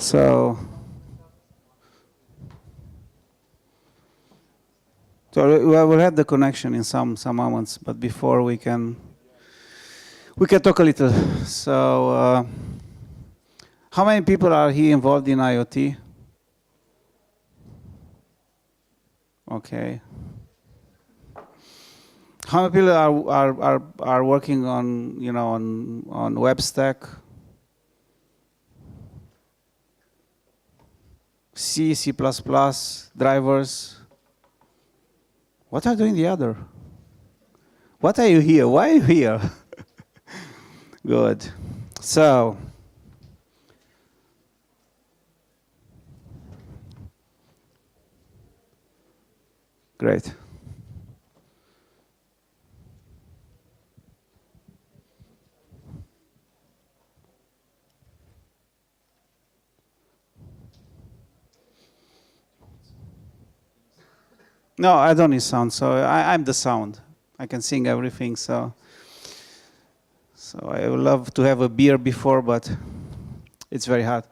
So, we'll have the connection in some moments, but before we can talk a little. So, how many people are here involved in IoT? Okay. How many people are working on on web stack? C, C++, drivers. What are doing the other? What are you here? Why are you here? Good. So, great. No, I don't need sound, so I'm the sound. I can sing everything, so I would love to have a beer before, but it's very hard.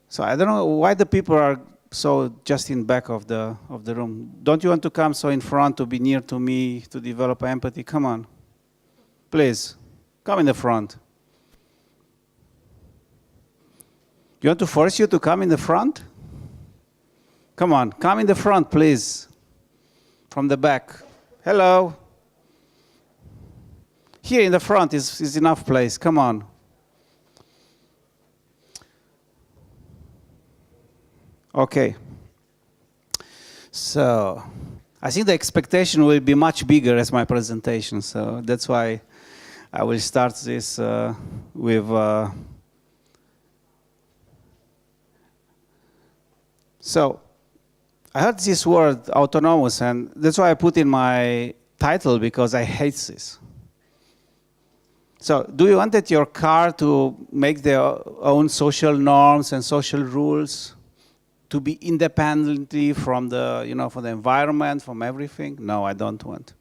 So I don't know why the people are so just in back of the room. Don't you want to come so in front to be near to me to develop empathy? Come on, please, come in the front. You want to force you to come in the front? Come on, come in the front, please. From the back. Hello. Here in the front is enough place. Come on. Okay. So, I think the expectation will be much bigger as my presentation. So that's why I will start this with. So, I heard this word autonomous, and that's why I put in my title, because I hate this. So, do you want that your car to make their own social norms and social rules, to be independently from the, from the environment, from everything? No, I don't want.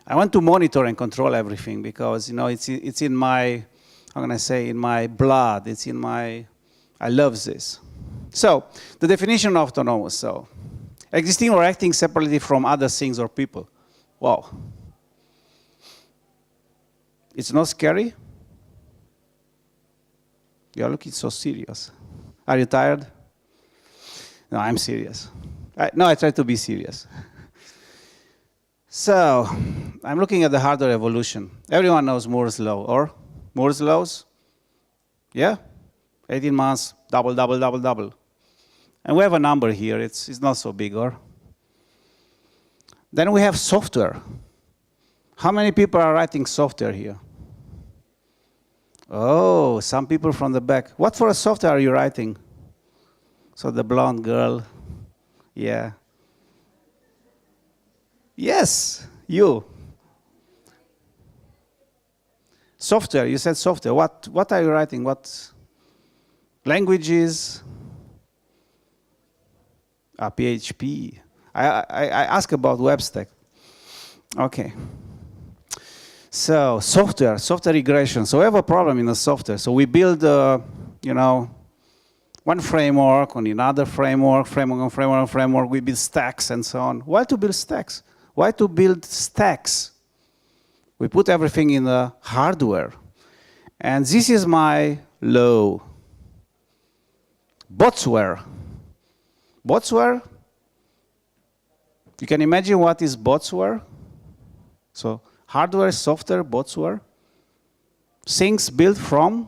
I want to monitor and control everything, because it's in my, how can I say, in my blood. It's in my. I love this. So, the definition of autonomous, so, existing or acting separately from other things or people. Wow. It's not scary? You're looking so serious. Are you tired? No, I'm serious. I try to be serious. So, I'm looking at the hardware evolution. Everyone knows Moore's law, or Moore's laws? Yeah? 18 months, double, double, double, double. And we have a number here, it's not so big, or? Then we have software. How many people are writing software here? Oh, some people from the back. What for a software are you writing? So the blonde girl, yeah. Yes, you. Software, you said software. What are you writing? What languages? PHP. I ask about web stack. Okay. So software regression. So we have a problem in the software. So we build, one framework on another framework, framework. We build stacks and so on. Why to build stacks? Why to build stacks? We put everything in the hardware. And this is my law. Botsware. Botsware, you can imagine what is botsware? So hardware, software, botsware, things built from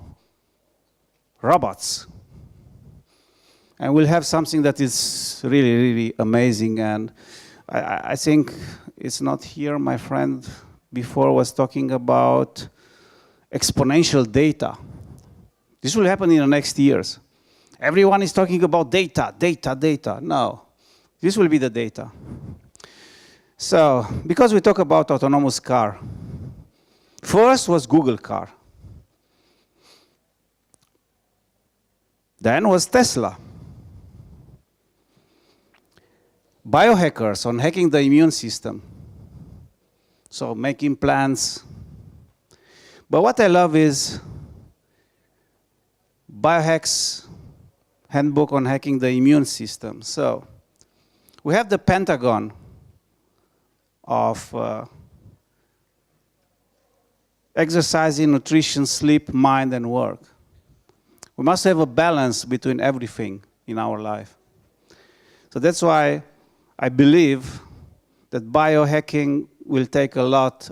robots. And we'll have something that is really, really amazing. And I think it's not here. My friend before was talking about exponential data. This will happen in the next years. Everyone is talking about data, data, data. No, this will be the data. So, because we talk about autonomous car, first was Google car. Then was Tesla. Biohackers on hacking the immune system. So making plants. But what I love is biohacks handbook on hacking the immune system. So we have the pentagon of exercising, nutrition, sleep, mind, and work. We must have a balance between everything in our life. So that's why I believe that biohacking will take a lot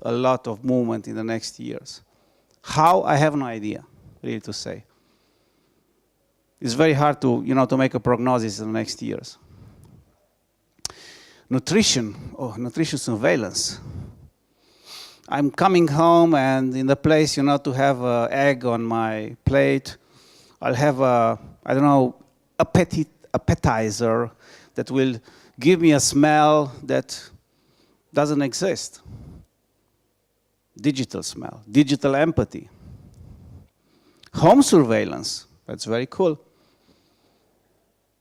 of movement in the next years. How? I have no idea, really, to say. It's very hard to, to make a prognosis in the next years. Nutrition, nutrition surveillance. I'm coming home and in the place, to have an egg on my plate, I'll have a, I don't know, appetizer that will give me a smell that doesn't exist. Digital smell, digital empathy. Home surveillance, that's very cool.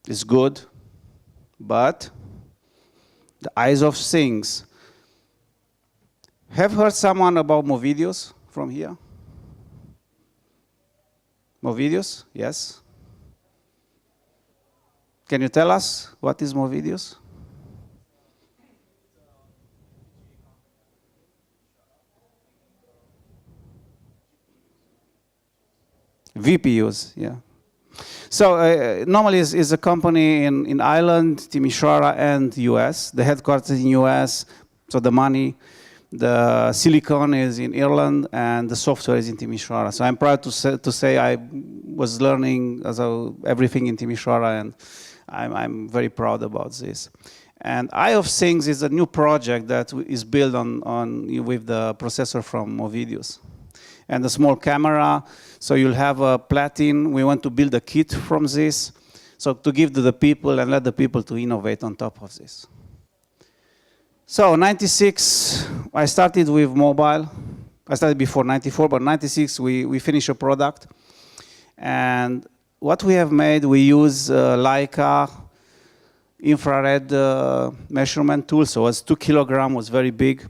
It's good, but the eyes of things. Have heard someone about more videos from here? More videos? Yes. Can you tell us what is more videos? VPUs, yeah. So normally is a company in Ireland, Timisoara, and US. The headquarters in US, so the money, the silicon is in Ireland, and the software is in Timisoara. So I'm proud to say I was learning everything in Timisoara, and I'm very proud about this. And Eye of Things is a new project that is built with the processor from Movidius. And a small camera, so you'll have a platin. We want to build a kit from this, so to give to the people and let the people to innovate on top of this. So 96, I started with mobile. I started before 94, but 96 we finished a product. And what we have made, we use Leica infrared measurement tool. So it was 2 kilograms, was very big.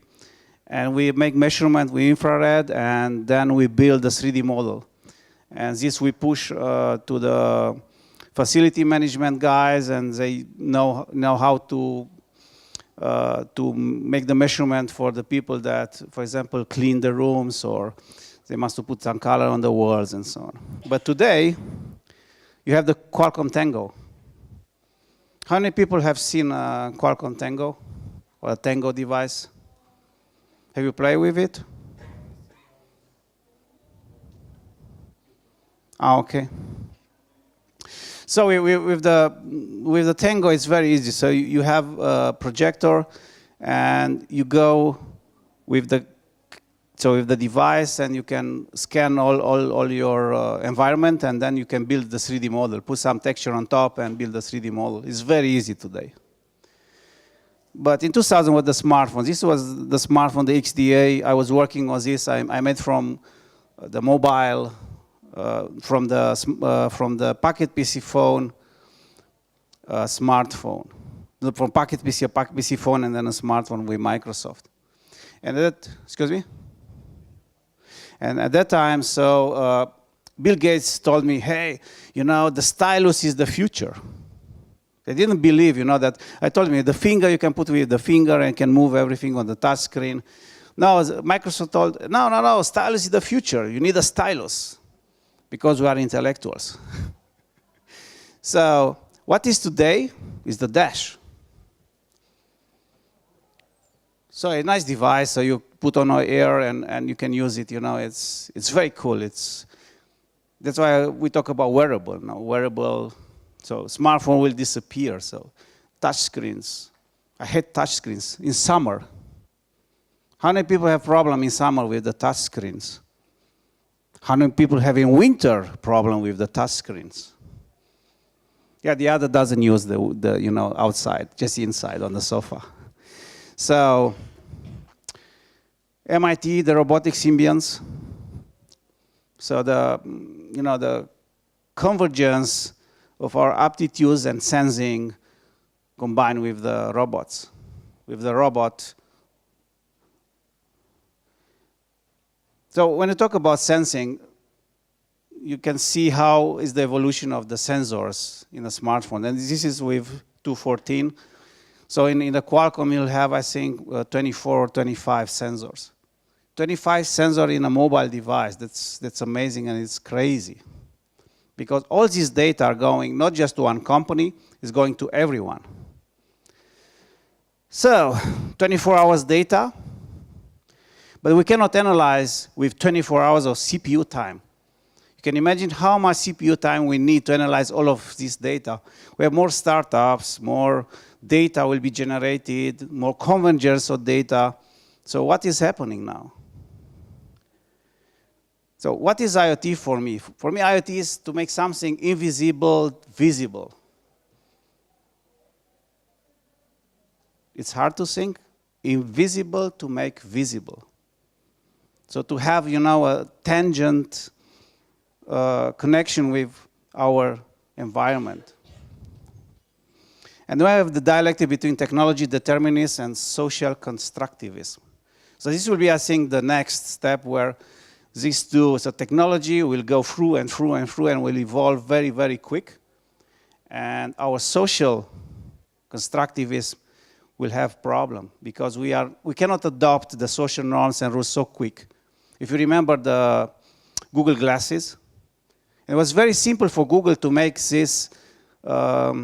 And we make measurement with infrared, and then we build a 3D model. And this we push to the facility management guys, and they know how to make the measurement for the people that, for example, clean the rooms, or they must put some color on the walls and so on. But today, you have the Qualcomm Tango. How many people have seen a Qualcomm Tango or a Tango device? Have you played with it? Okay. So with the Tango, it's very easy. So you have a projector, and you go with the device, and you can scan all your environment, and then you can build the 3D model, put some texture on top, and build the 3D model. It's very easy today. But in 2000 with the smartphone, this was the smartphone, the XDA. I was working on this. I made from the mobile, from the Pocket PC phone, smartphone. From Pocket PC, a Pocket PC phone, and then a smartphone with Microsoft. And excuse me? And at that time, so Bill Gates told me, hey, the stylus is the future. They didn't believe, that I told me the finger, you can put with the finger and can move everything on the touch screen. No, Microsoft told, no, stylus is the future. You need a stylus because we are intellectuals. So what is today is the dash. So a nice device, so you put on air and you can use it, it's very cool. That's why we talk about wearable now, wearable. So smartphone will disappear, so touch screens. I hate touch screens in summer. How many people have problem in summer with the touch screens? How many people have in winter problem with the touch screens? Yeah, the other doesn't use the outside, just inside on the sofa. So MIT, the robotic symbionts. So the convergence of our aptitudes and sensing combined with the robots, with the robot. So when you talk about sensing, you can see how is the evolution of the sensors in a smartphone. And this is with 214. So in the Qualcomm, you'll have, I think, 24 or 25 sensors. 25 sensors in a mobile device, that's amazing and it's crazy. Because all these data are going not just to one company, it's going to everyone. So, 24 hours data, but we cannot analyze with 24 hours of CPU time. You can imagine how much CPU time we need to analyze all of this data. We have more startups, more data will be generated, more convergence of data. So what is happening now? So what is IoT for me? For me, IoT is to make something invisible visible. It's hard to think. Invisible to make visible. So to have, a tangent connection with our environment. And then we have the dialectic between technology determinism and social constructivism. So this will be, I think, the next step where these two, so technology will go through and through and through and will evolve very, very quick. And our social constructivism will have problem because we cannot adopt the social norms and rules so quick. If you remember the Google glasses, it was very simple for Google to make this, how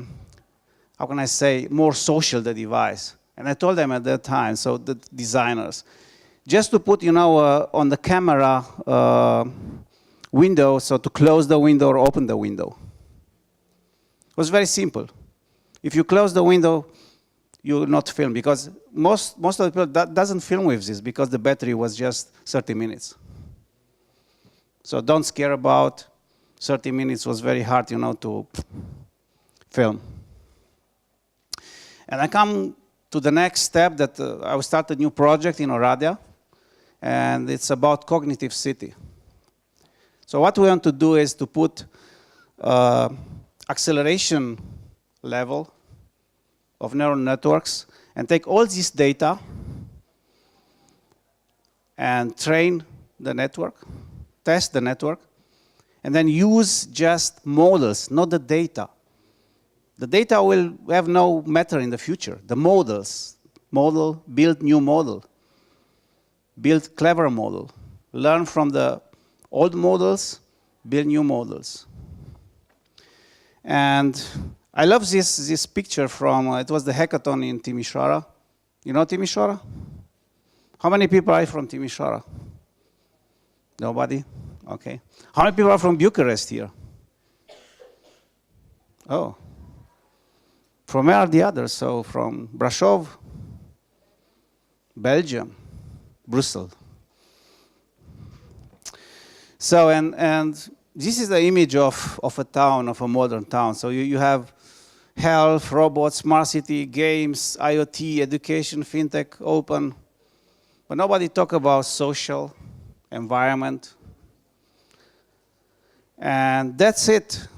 can I say, more social, the device. And I told them at that time, so the designers, just to put, on the camera window, so to close the window or open the window. It was very simple. If you close the window, you will not film because most of the people doesn't film with this because the battery was just 30 minutes. So don't scare about 30 minutes was very hard, to film. And I come to the next step that I will start a new project in Oradea, and it's about cognitive city. So what we want to do is to put acceleration level of neural networks and take all this data and train the network, test the network, and then use just models, not the data. The data will have no matter in the future. The models, build new model, build clever model, learn from the old models, build new models. And I love this picture from, it was the hackathon in Timișoara. You know Timișoara? How many people are from Timișoara? Nobody? Okay. How many people are from Bucharest here? Oh. From where are the others? So from Brașov, Belgium, Brussels. So, and this is the image of a town, of a modern town. So you have health, robots, smart city, games, IoT, education, fintech, open. But nobody talk about social, environment. And that's it.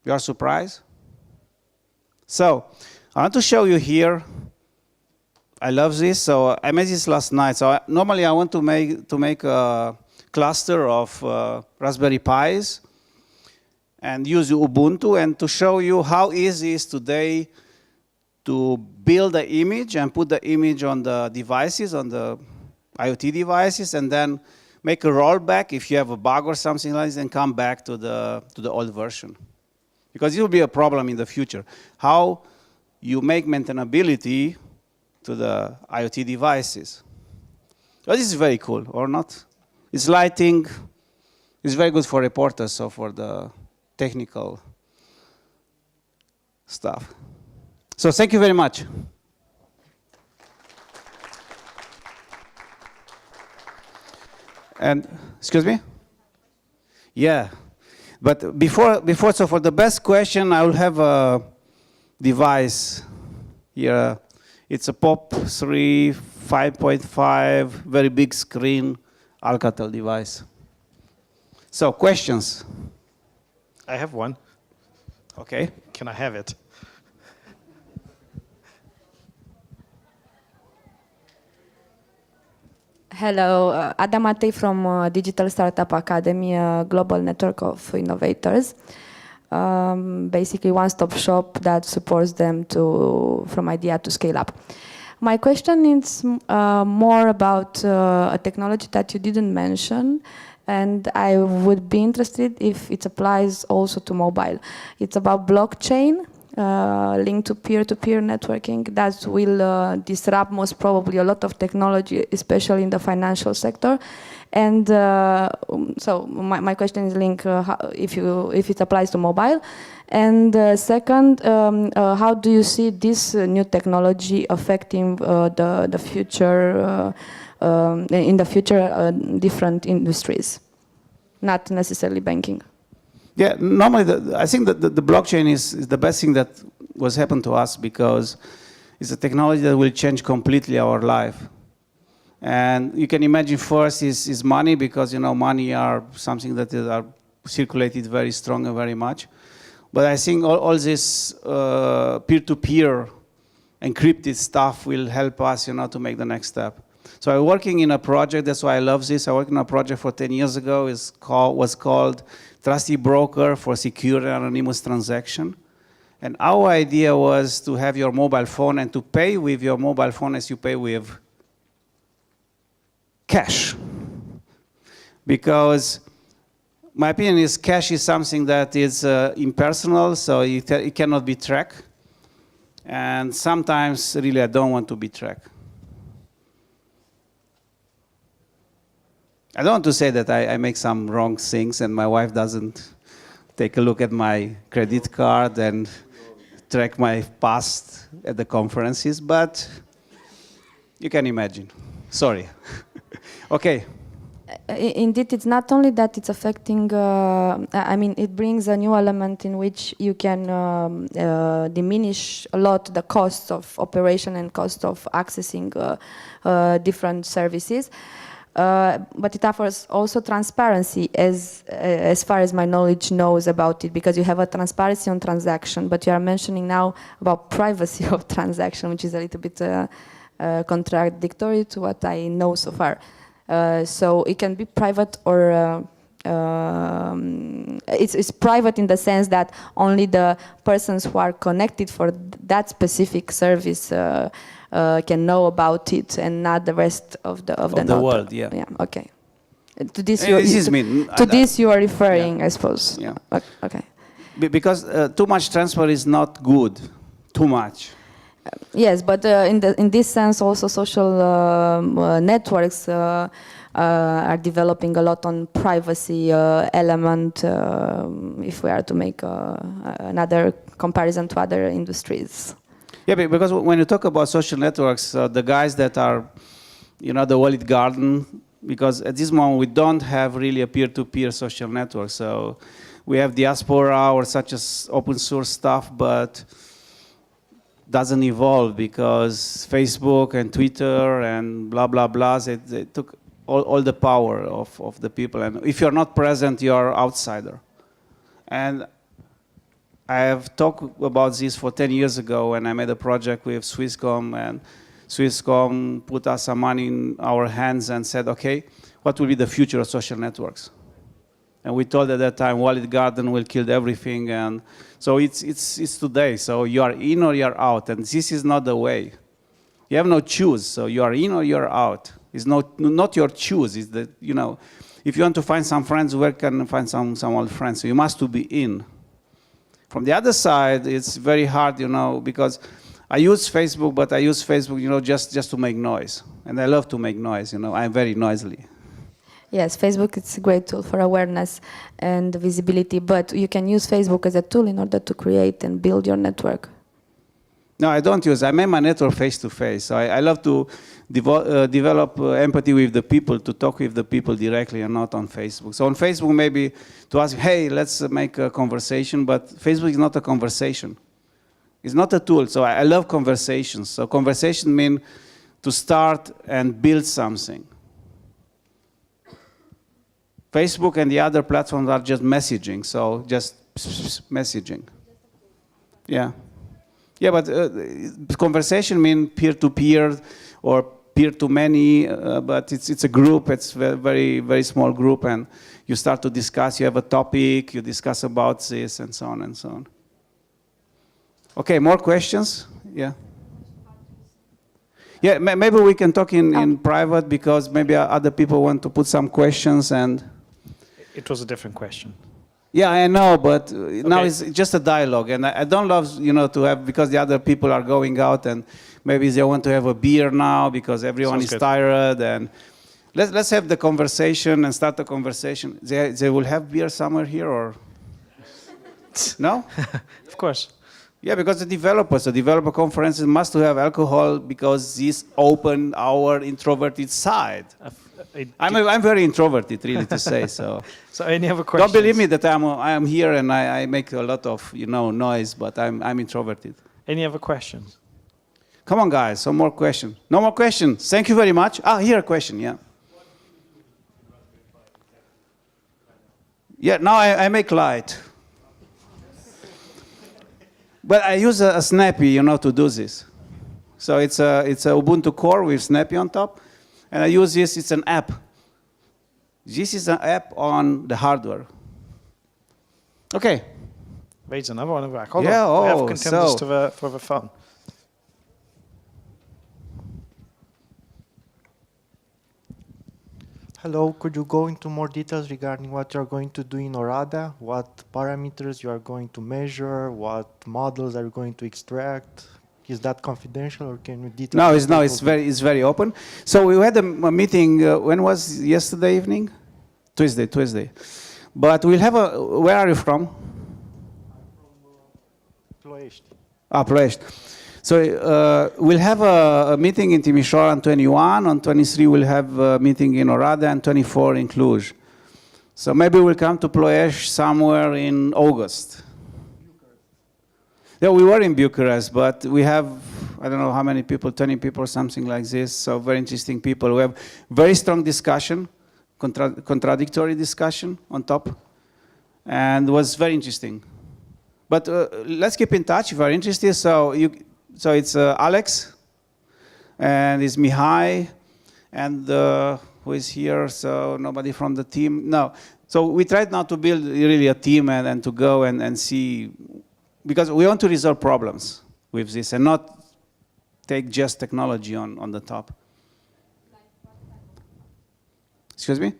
You are surprised? So, I want to show you here. I love this. So I made this last night. So normally I want to make a cluster of Raspberry Pis and use Ubuntu and to show you how easy it is today to build an image and put the image on the devices, on the IoT devices, and then make a rollback if you have a bug or something like this and come back to the old version. Because it will be a problem in the future. How you make maintainability to the IoT devices. So this is very cool, or not? It's lighting. It's very good for reporters, so for the technical stuff. So thank you very much. And, excuse me? Yeah. But before, so for the best question, I will have a device here. It's a POP 3 5.5, very big screen, Alcatel device. So, questions? I have one. Okay. Can I have it? Hello, Ada Matei from Digital Startup Academy, a global network of innovators. Basically one-stop shop that supports them from idea to scale up. My question is more about a technology that you didn't mention, and I would be interested if it applies also to mobile. It's about blockchain. Linked to peer-to-peer networking that will disrupt most probably a lot of technology, especially in the financial sector. And so my question is linked if it applies to mobile. And second, how do you see this new technology affecting the future in the future different industries, not necessarily banking? Yeah, normally I think that the blockchain is the best thing that was happened to us because it's a technology that will change completely our life. And you can imagine first is money because money are something that are circulated very strong and very much. But I think all this peer-to-peer encrypted stuff will help us to make the next step. So I'm working in a project, that's why I love this. I worked in a project for 10 years ago, was called Trusty Broker for Secure and Anonymous Transaction. And our idea was to have your mobile phone and to pay with your mobile phone as you pay with cash. Because my opinion is cash is something that is impersonal, so it cannot be tracked. And sometimes, really, I don't want to be tracked. I don't want to say that I make some wrong things and my wife doesn't take a look at my credit card and track my past at the conferences, but you can imagine. Sorry. Okay. Indeed, it's not only that it's affecting, I mean, it brings a new element in which you can diminish a lot the costs of operation and cost of accessing different services. But it offers also transparency as far as my knowledge knows about it, because you have a transparency on transaction, but you are mentioning now about privacy of transaction, which is a little bit contradictory to what I know so far. So it can be private or it's private in the sense that only the persons who are connected for that specific service can know about it, and not the rest of the world. Yeah. Yeah. Okay. To this, this you are referring, yeah. I suppose. Yeah. Okay. Because too much transfer is not good. Too much. Yes, but in this sense, also social networks are developing a lot on privacy element. If we are to make another comparison to other industries. Yeah, because when you talk about social networks, the guys that are, the walled garden, because at this moment we don't have really a peer-to-peer social network. So we have diaspora or such as open source stuff, but doesn't evolve because Facebook and Twitter and blah, blah, blah, they took all the power of the people. And if you're not present, you're outsider. And I have talked about this for 10 years ago when I made a project with Swisscom, and Swisscom put us some money in our hands and said, okay, what will be the future of social networks? And we told at that time, walled garden will kill everything. And so it's today. So you are in or you're out. And this is not the way. You have no choose. So you are in or you're out. It's not your choose. It's that, if you want to find some friends, where can you find some old friends? So you must to be in. From the other side, it's very hard, because I use Facebook, but I use Facebook, just to make noise. And I love to make noise, I'm very noisy. Yes, Facebook is a great tool for awareness and visibility, but you can use Facebook as a tool in order to create and build your network. No, I don't use. I make my network face-to-face. So I love to develop empathy with the people, to talk with the people directly and not on Facebook. So on Facebook, maybe to ask, hey, let's make a conversation, but Facebook is not a conversation. It's not a tool. So I love conversations. So conversation means to start and build something. Facebook and the other platforms are just messaging, so just messaging. Yeah. Yeah, but conversation means peer-to-peer or peer-to-many, but it's a group. It's a very, very small group, and you start to discuss. You have a topic, you discuss about this, and so on and so on. Okay, more questions? Yeah. Yeah, maybe we can talk in private, because maybe other people want to put some questions. And It was a different question. yeah, I know, but now it's just a dialogue, and I don't love, to have, because the other people are going out, and maybe they want to have a beer now because everyone Sounds is good. tired. And let's have the conversation and start the conversation. They will have beer somewhere here, or no? Of course. Yeah, because the developer conferences must have alcohol, because this open our introverted side. I'm very introverted, really, to say so. So any other questions? Don't believe me that I'm here and I make a lot of noise, but I'm introverted. Any other questions? Come on, guys, some more questions. No more questions. Thank you very much. Here a question. Yeah. Yeah. Now I make light. But I use a Snappy, to do this. So it's a Ubuntu core with Snappy on top, and I use this. It's an app. This is an app on the hardware. Okay. Wait, another one back. Hold Yeah, on. I have oh, contenders so- for the phone. Hello, could you go into more details regarding what you're going to do in Orada? What parameters you are going to measure? What models are you going to extract? Is that confidential, or can you detail? No, it's very open. So we had a meeting. When was yesterday evening? Tuesday. But we'll have a. Where are you from? Ploiești. Ploiești. So we'll have a meeting in Timișoara on 21. On 23, we'll have a meeting in Oradea, and 24 in Cluj. So maybe we'll come to Ploiești somewhere in August. Yeah, we were in Bucharest, but we have, I don't know how many people, 20 people, something like this. So very interesting people. We have very strong discussion, contradictory discussion on top, and it was very interesting. But let's keep in touch if you are interested. So it's Alex, and it's Mihai, and who is here, so nobody from the team. No. So we tried now to build really a team and to go and see, because we want to resolve problems with this and not take just technology on the top. Excuse me?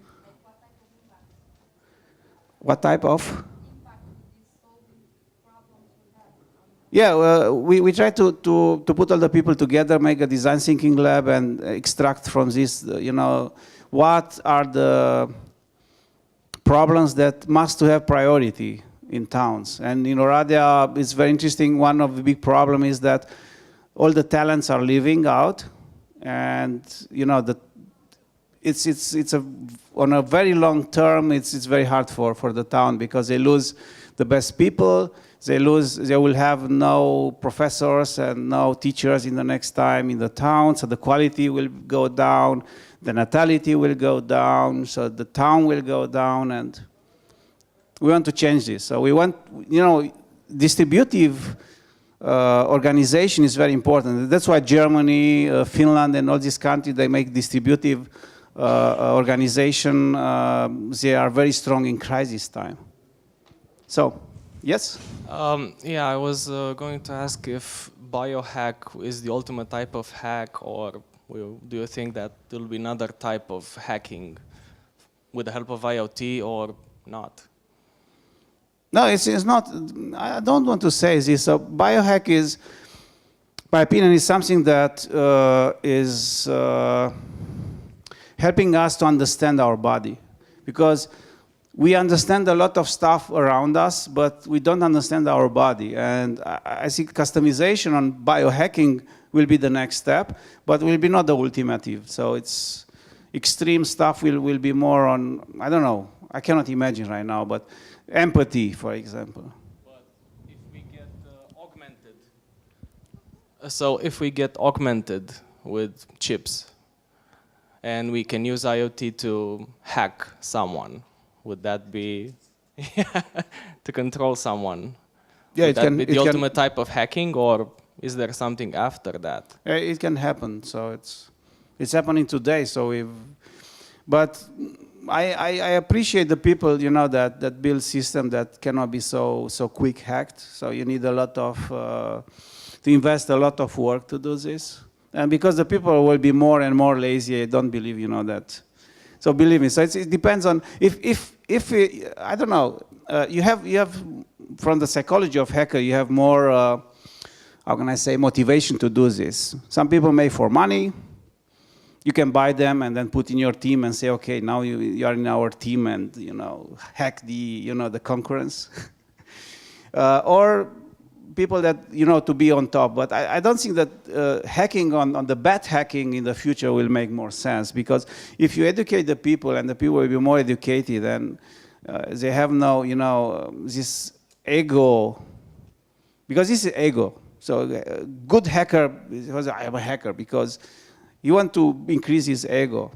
What type of? Yeah, we try to put all the people together, make a design thinking lab, and extract from this, what are the problems that must have priority in towns. And in Oradea, it's very interesting. One of the big problems is that all the talents are leaving out, and it's on a very long term. It's very hard for the town, because they lose the best people. They will have no professors and no teachers in the next time in the town, so the quality will go down, the natality will go down, so the town will go down, and we want to change this. So we want, distributive organization is very important. That's why Germany, Finland, and all these countries, they make distributive organization. They are very strong in crisis time. So. Yes? Yeah, I was going to ask if biohack is the ultimate type of hack, or do you think that there will be another type of hacking with the help of IoT, or not? No, it's not. I don't want to say this. So biohack is, my opinion, is something that is helping us to understand our body, because we understand a lot of stuff around us, but we don't understand our body. And I think customization on biohacking will be the next step, but will be not the ultimative. So it's extreme stuff will be more on, I don't know, I cannot imagine right now, but empathy, for example. But if we get augmented, so if we get augmented with chips, and we can use IoT to hack someone, would that be to control someone? Yeah, would that be the ultimate type of hacking, or is there something after that? It can happen. So It's happening today. But I appreciate the people, that build systems that cannot be so quick hacked. So you need a lot of to invest a lot of work to do this. And because the people will be more and more lazy, I don't believe, that. So believe me. So it depends on if I don't know. You have from the psychology of hacker, you have more how can I say, motivation to do this. Some people make for money. You can buy them and then put in your team and say, okay, now you are in our team and hack the concurrence. Or people that to be on top. But I don't think that hacking on the bad hacking in the future will make more sense, because if you educate the people and the people will be more educated, then they have no this ego, because this is ego. So a good hacker, because I am a hacker, because you want to increase his ego.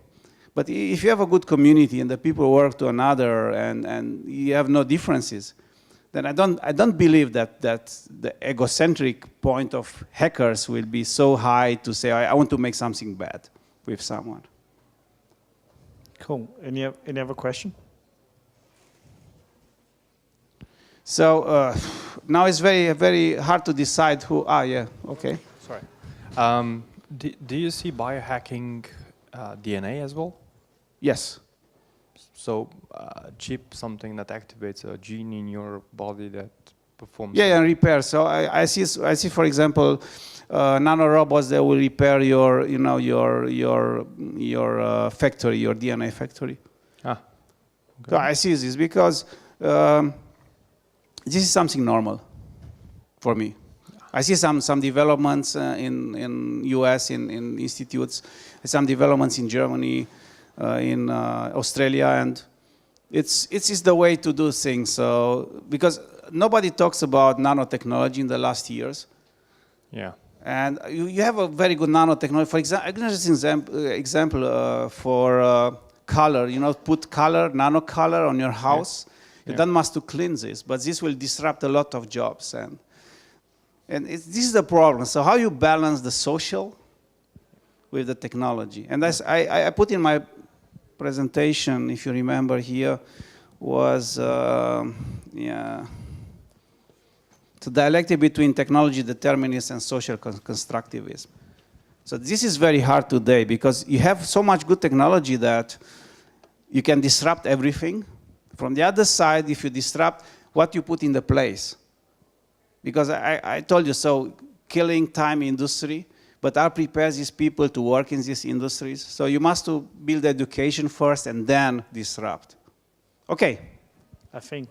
But if you have a good community and the people work to another and you have no differences, then I don't believe that the egocentric point of hackers will be so high to say, I want to make something bad with someone. Cool. Any other question? So now it's very, very hard to decide who. Yeah, okay. Sorry. Do you see biohacking DNA as well? Yes. So chip, something that activates a gene in your body that performs. Yeah, and repair. So I see, for example, nanorobots that will repair your factory, your DNA factory. Okay. So I see this because this is something normal for me. I see some developments in US, in institutes, some developments in Germany, in Australia, and it's the way to do things. So because nobody talks about nanotechnology in the last years. Yeah. And you have a very good nanotechnology. For example, example for color. Put color, nano color on your house. Yeah. You don't must to clean this, but this will disrupt a lot of jobs. And this is the problem. So how you balance the social with the technology? And that's, I put in my presentation, if you remember here, was the dialectic between technology determinism and social constructivism. So this is very hard today because you have so much good technology that you can disrupt everything. From the other side, if you disrupt what you put in the place. Because I told you, so killing time industry, but I prepare these people to work in these industries. So you must to build education first and then disrupt. Okay. I think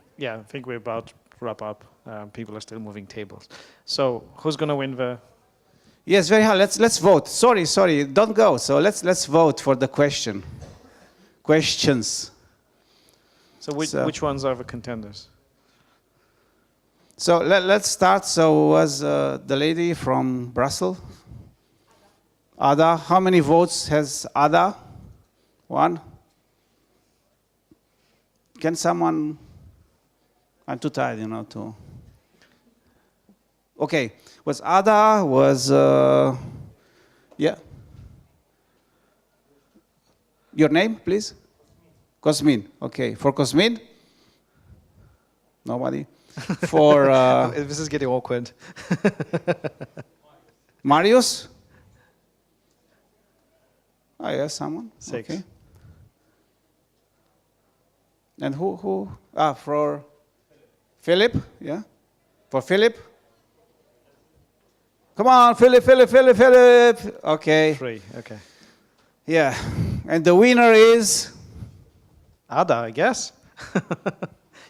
we're about to wrap up. People are still moving tables. So who's going to win the... Yes, very hard. Let's vote. Sorry, don't go. So let's vote for the questions. So which ones are the contenders? So let's start. So was the lady from Brussels? Ada. How many votes has Ada? 1. Can someone? I'm too tired, to. Okay. Was Ada? Was yeah. Your name, please. Cosmin. Okay. For Cosmin? Nobody. For this is getting awkward. Marius? Oh, yes, someone. 6. Okay. And who? For Philip. Yeah. For Philip. Come on, Philip. Okay. 3. Okay. Yeah. And the winner is Ada, I guess.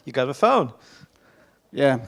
You got the phone. Yeah.